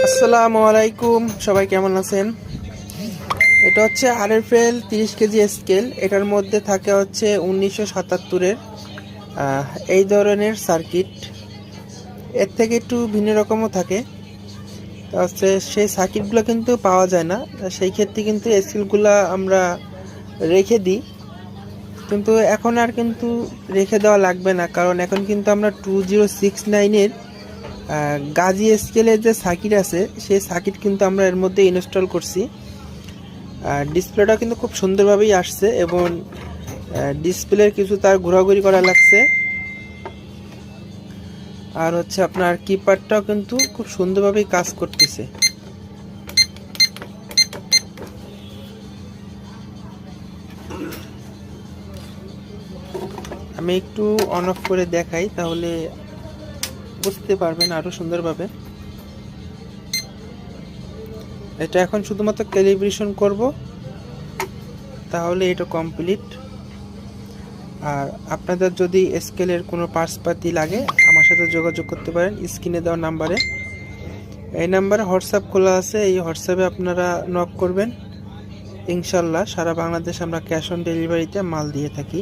আসসালামু আলাইকুম, সবাই কেমন আছেন? এটা হচ্ছে আরএফএল 30 কেজি স্কেল। এটার মধ্যে থাকে হচ্ছে 1977-এর এই ধরনের সার্কিট। এর থেকে একটু ভিন্ন রকমও থাকে। তা হচ্ছে সেই সার্কিটগুলো কিন্তু পাওয়া যায় না, সেই ক্ষেত্রে কিন্তু স্কেলগুলো আমরা রেখে দিই। কিন্তু এখন আর কিন্তু রেখে দেওয়া লাগবে না, কারণ এখন কিন্তু আমরা 2069-এর গাজি স্কেলের যে সার্কিট আছে সেই সার্কিট কিন্তু আমরা এর মধ্যে ইনস্টল করছি। ডিসপ্লেটা কিন্তু খুব সুন্দরভাবেই আসছে এবং ডিসপ্লের কিছু তার ঘোরাঘুরি করা লাগছে। আর হচ্ছে আপনার কিপ্যাডটাও কিন্তু খুব সুন্দরভাবেই কাজ করতেছে। আমি একটু অন অফ করে দেখাই, তাহলে বুঝতে পারবেন আরো সুন্দরভাবে। এটা এখন শুধুমাত্র ক্যালিব্রেশন করব, তাহলে এটা কমপ্লিট। আর আপনাদের যদি স্কেলের কোনো পার্টসপাতি লাগে আমার সাথে যোগাযোগ করতে পারেন স্ক্রিনে দেওয়া নাম্বারে। এই নাম্বারে হোয়াটসঅ্যাপ খোলা আছে, এই হোয়াটসঅ্যাপে আপনারা নক করবেন। ইনশাল্লাহ সারা বাংলাদেশ আমরা ক্যাশ অন ডেলিভারিতে মাল দিয়ে থাকি।